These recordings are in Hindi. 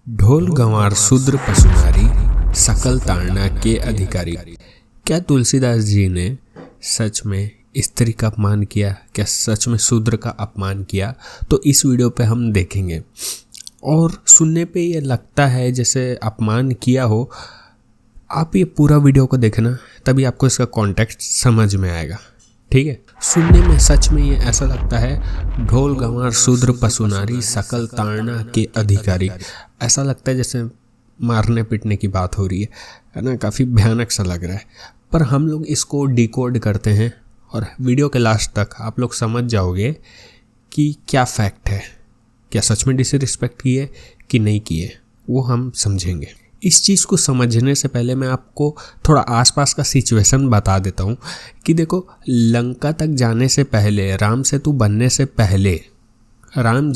ढोल गंवार शूद्र पशु नारी सकल ताड़ना के अधिकारी। क्या तुलसीदास जी ने सच में स्त्री का अपमान किया? क्या सच में शूद्र का अपमान किया? तो इस वीडियो पे हम देखेंगे और सुनने पे ये लगता है जैसे अपमान किया हो। आप ये पूरा वीडियो को देखना, तभी आपको इसका कॉन्टेक्स्ट समझ में आएगा। ठीक है, सुनने में सच में ये ऐसा लगता है ढोल गंवार शूद्र पशु नारी सकल ताड़ना के अधिकारी। ऐसा लगता है जैसे मारने पीटने की बात हो रही है ना, काफ़ी भयानक सा लग रहा है। पर हम लोग इसको डिकोड करते हैं और वीडियो के लास्ट तक आप लोग समझ जाओगे कि क्या फैक्ट है, क्या सच में डिसरिस्पेक्ट किए कि नहीं किए, वो हम समझेंगे। इस चीज़ को समझने से पहले मैं आपको थोड़ा आसपास का सिचुएशन बता देता हूँ कि देखो, लंका तक जाने से पहले, राम सेतु बनने से पहले राम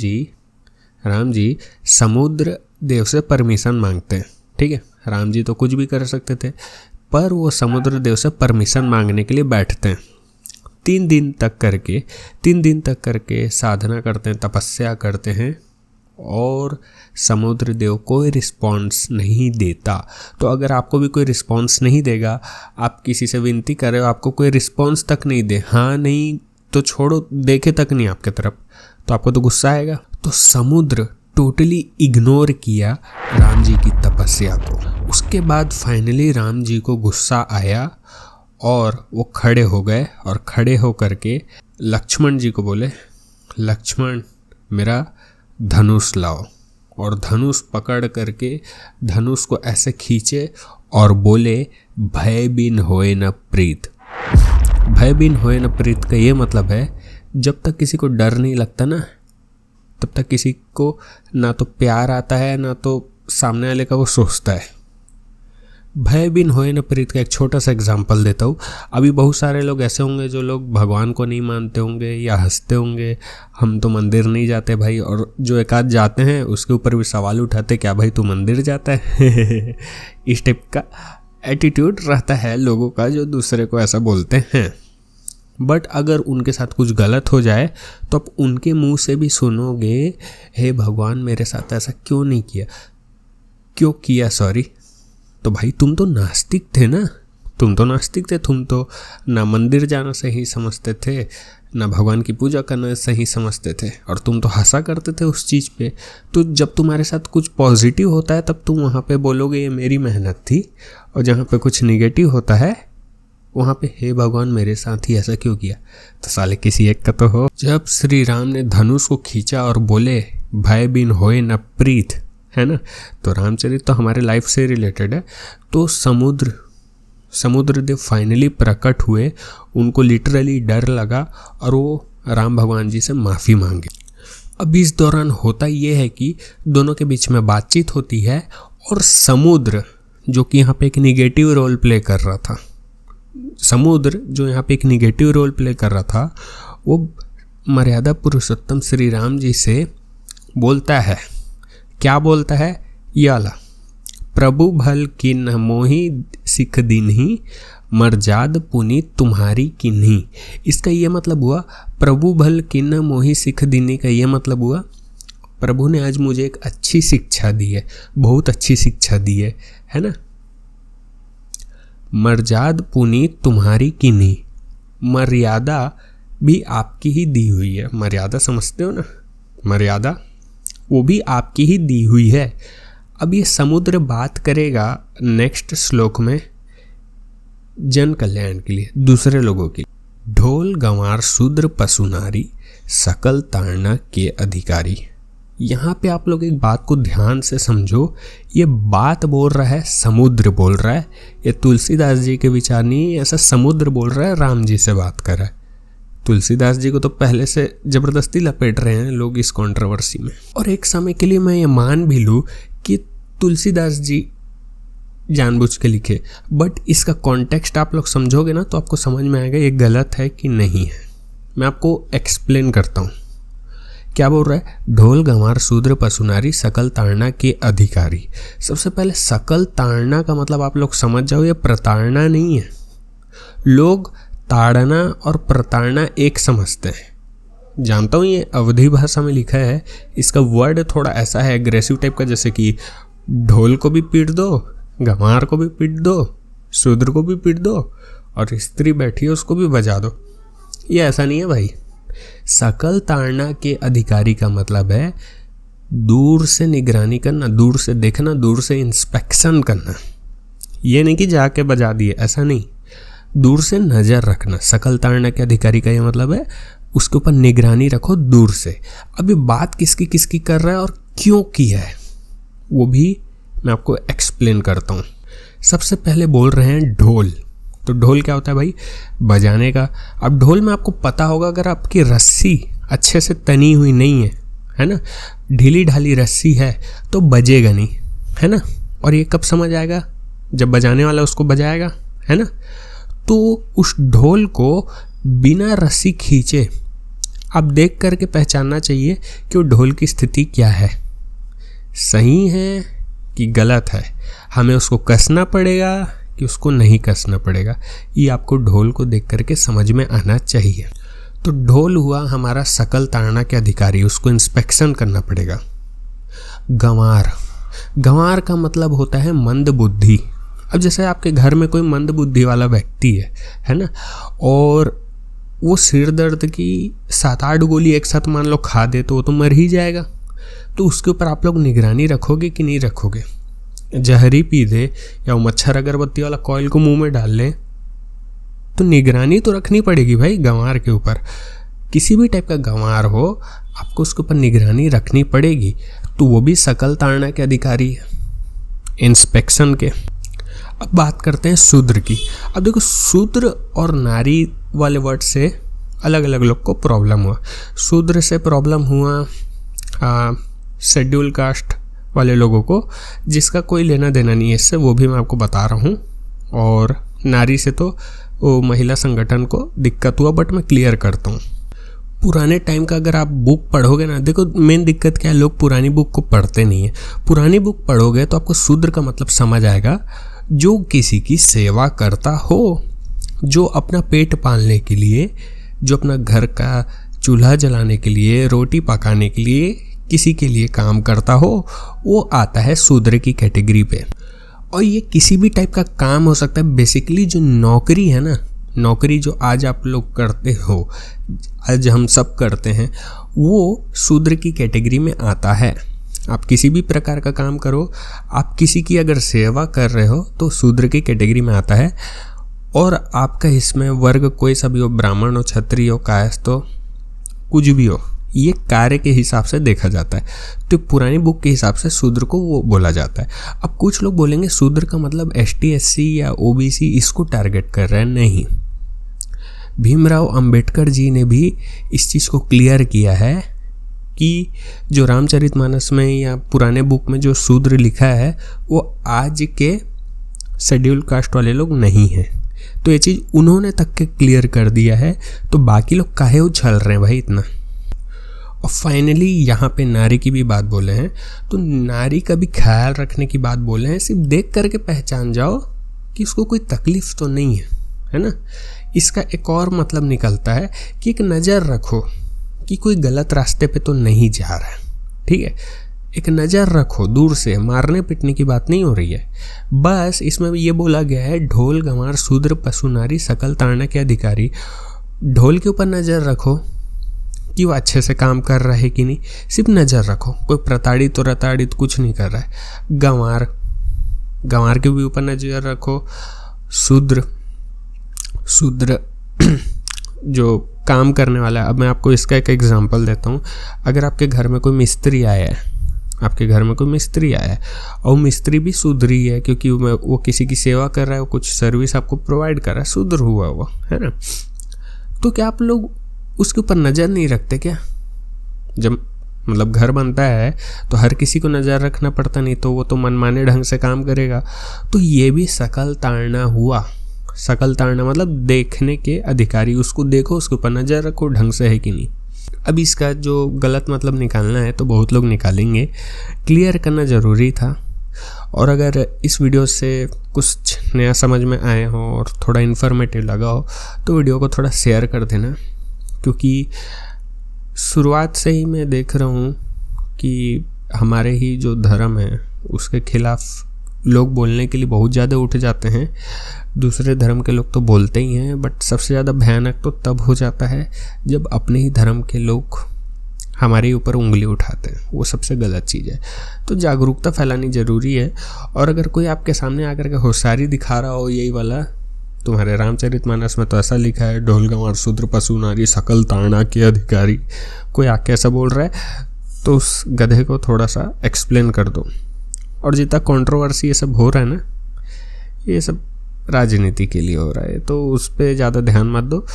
जी समुद्र देव से परमिशन मांगते हैं। ठीक है, राम जी तो कुछ भी कर सकते थे, पर वो समुद्र देव से परमिशन मांगने के लिए बैठते हैं। 3 दिन तक करके साधना करते हैं, तपस्या करते हैं और समुद्र देव कोई रिस्पॉन्स नहीं देता। तो अगर आपको भी कोई रिस्पॉन्स नहीं देगा, आप किसी से विनती कर रहे हो, आपको कोई रिस्पॉन्स तक नहीं दे, हाँ नहीं तो छोड़ो, देखे तक नहीं आपके तरफ, तो आपको तो गुस्सा आएगा। तो समुद्र टोटली इग्नोर किया राम जी की तपस्या को। उसके बाद फाइनली राम जी को गुस्सा आया और वो खड़े हो गए और खड़े होकर के लक्ष्मण जी को बोले, लक्ष्मण मेरा धनुष लाओ। और धनुष पकड़ करके धनुष को ऐसे खींचे और बोले, भय बिन होए न प्रीत। भय बिन होए न प्रीत का ये मतलब है, जब तक किसी को डर नहीं लगता ना, तब तक किसी को ना तो प्यार आता है ना तो सामने वाले का वो सोचता है। भय बिन होए न प्रीत का एक छोटा सा एग्जांपल देता हूँ। अभी बहुत सारे लोग ऐसे होंगे जो लोग भगवान को नहीं मानते होंगे या हंसते होंगे, हम तो मंदिर नहीं जाते भाई, और जो एक आध जाते हैं उसके ऊपर भी सवाल उठाते, क्या भाई तू मंदिर जाता है? इस टाइप का एटीट्यूड रहता है लोगों का जो दूसरे को ऐसा बोलते हैं। बट अगर उनके साथ कुछ गलत हो जाए तो आप उनके मुंह से भी सुनोगे, हे भगवान मेरे साथ ऐसा क्यों नहीं किया, क्यों किया, सॉरी। तो भाई तुम तो नास्तिक थे ना, तुम तो ना मंदिर जाना सही समझते थे, ना भगवान की पूजा करना सही समझते थे, और तुम तो हंसा करते थे उस चीज़ पे। तो जब तुम्हारे साथ कुछ पॉजिटिव होता है तब तुम वहाँ पे बोलोगे ये मेरी मेहनत थी, और जहाँ पे कुछ निगेटिव होता है वहाँ पे हे भगवान मेरे साथ ही ऐसा क्यों किया। तो साले किसी एक का तो हो। जब श्री राम ने धनुष को खींचा और बोले भय बिन होए न प्रीत, है ना, तो रामचरित तो हमारे लाइफ से रिलेटेड है। तो समुद्र देव फाइनली प्रकट हुए, उनको लिटरली डर लगा और वो राम भगवान जी से माफ़ी मांगे। अब इस दौरान होता ये है कि दोनों के बीच में बातचीत होती है और समुद्र जो कि यहाँ पे एक निगेटिव रोल प्ले कर रहा था, वो मर्यादा पुरुषोत्तम श्री राम जी से बोलता है, क्या बोलता है, याला प्रभु भल किन्ह मोहि सिख दीन्ही, मर्जाद पुनीत तुम्हारी किन्ही। इसका ये मतलब हुआ, प्रभु भल किन्ह मोहि सिख दीन्ही का ये मतलब हुआ, प्रभु ने आज मुझे एक अच्छी शिक्षा दी है, बहुत अच्छी शिक्षा दी है ना। मर्जाद पुनीत तुम्हारी किन्ही, मर्यादा भी आपकी ही दी हुई है। मर्यादा समझते हो ना, मर्यादा वो भी आपकी ही दी हुई है। अब ये समुद्र बात करेगा नेक्स्ट श्लोक में जन कल्याण के लिए, दूसरे लोगों के लिए। ढोल गंवार शूद्र पशु नारी सकल ताड़ना के अधिकारी। यहाँ पे आप लोग एक बात को ध्यान से समझो, ये बात बोल रहा है समुद्र बोल रहा है, ये तुलसीदास जी के विचार नहीं, ऐसा समुद्र बोल रहा है, राम जी से बात कर रहा है। तुलसीदास जी को तो पहले से ज़बरदस्ती लपेट रहे हैं लोग इस कंट्रोवर्सी में। और एक समय के लिए मैं ये मान भी लूँ कि तुलसीदास जी जानबूझ के लिखे, बट इसका कॉन्टेक्स्ट आप लोग समझोगे ना तो आपको समझ में आएगा ये गलत है कि नहीं है। मैं आपको एक्सप्लेन करता हूँ क्या बोल रहा है। ढोल गंवार शूद्र पशु नारी सकल ताड़ना के अधिकारी। सबसे पहले सकल ताड़ना का मतलब आप लोग समझ जाओ, ये प्रताड़ना नहीं है। लोग ताड़ना और प्रताड़ना एक समझते हैं। जानता हूँ ये अवधी भाषा में लिखा है, इसका वर्ड थोड़ा ऐसा है एग्रेसिव टाइप का, जैसे कि ढोल को भी पीट दो, गंवार को भी पीट दो, शूद्र को भी पीट दो और स्त्री बैठी है उसको भी बजा दो। ये ऐसा नहीं है भाई। सकल ताड़ना के अधिकारी का मतलब है दूर से निगरानी करना, दूर से देखना, दूर से इंस्पेक्शन करना। ये नहीं कि जाके बजा दिए, ऐसा नहीं, दूर से नज़र रखना। सकल ताड़ना के अधिकारी का ये मतलब है उसके ऊपर निगरानी रखो दूर से। अभी बात किसकी किसकी कर रहा है और क्यों की है वो भी मैं आपको एक्सप्लेन करता हूँ। सबसे पहले बोल रहे हैं ढोल। तो ढोल क्या होता है भाई? बजाने का। अब ढोल में आपको पता होगा, अगर आपकी रस्सी अच्छे से तनी हुई नहीं है ना, ढीली ढाली रस्सी है तो बजेगा नहीं, है ना। और ये कब समझ आएगा? जब बजाने वाला उसको बजाएगा, है ना। तो उस ढोल को बिना रस्सी खींचे आप देख करके पहचानना चाहिए कि वो ढोल की स्थिति क्या है, सही है कि गलत है। हमें उसको कसना पड़ेगा कि उसको नहीं कसना पड़ेगा, ये आपको ढोल को देख करके समझ में आना चाहिए। तो ढोल हुआ हमारा सकल ताड़ना के अधिकारी, उसको इंस्पेक्शन करना पड़ेगा। गंवार, गंवार का मतलब होता है मंद बुद्धि। अब जैसे आपके घर में कोई मंद बुद्धि वाला व्यक्ति है ना, और वो सिर दर्द की 7-8 गोली एक साथ मान लो खा दे तो वो तो मर ही जाएगा। तो उसके ऊपर आप लोग निगरानी रखोगे कि नहीं रखोगे? जहरी पी दे या वो मच्छर अगरबत्ती वाला कॉइल को मुंह में डाल ले तो निगरानी तो रखनी पड़ेगी भाई गंवार के ऊपर। किसी भी टाइप का गंवार हो आपको उसके ऊपर निगरानी रखनी पड़ेगी। तो वो भी सकल ताड़ना के अधिकारी है, इंस्पेक्शन के। अब बात करते हैं शूद्र की। अब देखो, शूद्र और नारी वाले वर्ड से अलग अलग लोग को प्रॉब्लम हुआ। शूद्र से प्रॉब्लम हुआ शेड्यूल कास्ट वाले लोगों को, जिसका कोई लेना देना नहीं है इससे, वो भी मैं आपको बता रहा हूँ। और नारी से तो वो महिला संगठन को दिक्कत हुआ, बट मैं क्लियर करता हूँ। पुराने टाइम का अगर आप बुक पढ़ोगे ना, देखो मेन दिक्कत क्या है, लोग पुरानी बुक को पढ़ते नहीं है। पुरानी बुक पढ़ोगे तो आपको शूद्र का मतलब समझ आएगा, जो किसी की सेवा करता हो, जो अपना पेट पालने के लिए, जो अपना घर का चूल्हा जलाने के लिए, रोटी पकाने के लिए, किसी के लिए काम करता हो, वो आता है शूद्र की कैटेगरी पे। और ये किसी भी टाइप का काम हो सकता है। बेसिकली जो नौकरी है ना, नौकरी जो आज आप लोग करते हो, आज हम सब करते हैं, वो शूद्र की कैटेगरी में आता है। आप किसी भी प्रकार का काम करो, आप किसी की अगर सेवा कर रहे हो तो शूद्र की कैटेगरी में आता है। और आपका इसमें वर्ग कोई सा भी हो, ब्राह्मण हो, क्षत्रिय हो, कायस्थ हो, कुछ भी हो, ये कार्य के हिसाब से देखा जाता है। तो पुरानी बुक के हिसाब से शूद्र को वो बोला जाता है। अब कुछ लोग बोलेंगे शूद्र का मतलब ST SC या OBC इसको टारगेट कर रहे हैं। नहीं, भीमराव अंबेडकर जी ने भी इस चीज़ को क्लियर किया है कि जो रामचरितमानस में या पुराने बुक में जो शूद्र लिखा है वो आज के शेड्यूल कास्ट वाले लोग नहीं हैं। तो ये चीज़ उन्होंने तक के क्लियर कर दिया है, तो बाकी लोग काहे उछल रहे हैं भाई इतना। और फाइनली यहाँ पे नारी की भी बात बोले हैं, तो नारी का भी ख्याल रखने की बात बोले हैं। सिर्फ देख करके पहचान जाओ कि उसको कोई तकलीफ तो नहीं है ना। इसका एक और मतलब निकलता है कि एक नज़र रखो कि कोई गलत रास्ते पे तो नहीं जा रहा है, ठीक है। एक नज़र रखो दूर से, मारने पीटने की बात नहीं हो रही है। बस इसमें ये बोला गया है ढोल गंवार शूद्र पशु नारी सकल ताड़ना के अधिकारी। ढोल के ऊपर नज़र रखो कि वो अच्छे से काम कर रहा है कि नहीं, सिर्फ नज़र रखो, कोई प्रताड़ित तो रताड़ित कुछ नहीं कर रहा है। गंवार के भी ऊपर नज़र रखो। शूद्र जो काम करने वाला है। अब मैं आपको इसका एक एग्जांपल देता हूँ। अगर आपके घर में कोई मिस्त्री आया है, और मिस्त्री भी शूद्र ही है, क्योंकि वो किसी की सेवा कर रहा है, वो कुछ सर्विस आपको प्रोवाइड कर रहा है, शूद्र हुआ वो, है ना। तो क्या आप लोग उसके ऊपर नज़र नहीं रखते क्या? जब मतलब घर बनता है तो हर किसी को नज़र रखना पड़ता, नहीं तो वो तो मनमाने ढंग से काम करेगा। तो ये भी सकल ताड़ना हुआ। सकल ताड़ना मतलब देखने के अधिकारी, उसको देखो, उसके ऊपर नज़र रखो ढंग से है कि नहीं। अब इसका जो गलत मतलब निकालना है तो बहुत लोग निकालेंगे, क्लियर करना ज़रूरी था। और अगर इस वीडियो से कुछ नया समझ में आए हो और थोड़ा इन्फॉर्मेटिव लगा हो तो वीडियो को थोड़ा शेयर कर देना, क्योंकि शुरुआत से ही मैं देख रहा हूँ कि हमारे ही जो धर्म है उसके खिलाफ लोग बोलने के लिए बहुत ज़्यादा उठ जाते हैं। दूसरे धर्म के लोग तो बोलते ही हैं, बट सबसे ज़्यादा भयानक तो तब हो जाता है जब अपने ही धर्म के लोग हमारे ऊपर उंगली उठाते हैं। वो सबसे गलत चीज़ है। तो जागरूकता फैलानी ज़रूरी है। और अगर कोई आपके सामने आकर के होशियारी दिखा रहा हो, यही वाला तुम्हारे रामचरितमानस में तो ऐसा लिखा है, ढोल गंवार शूद्र पशु नारी सकल ताड़ना के अधिकारी, कोई आके ऐसा बोल रहा है तो उस गधे को थोड़ा सा एक्सप्लेन कर दो। और जितना कंट्रोवर्सी ये सब हो रहा है ना, ये सब राजनीति के लिए हो रहा है, तो उस पर ज़्यादा ध्यान मत दो।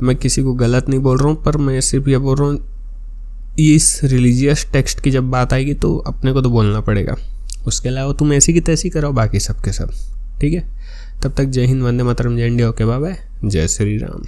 मैं किसी को गलत नहीं बोल रहा हूँ, पर मैं सिर्फ ये बोल रहा हूँ इस रिलीजियस टेक्स्ट की जब बात आएगी तो अपने को तो बोलना पड़ेगा। उसके अलावा तुम ऐसी की तैसी करो बाकी सबके सब, ठीक है। तब तक जय हिंद, वंदे मातरम, जय इंडिया, ओके बाय बाय, जय श्री राम।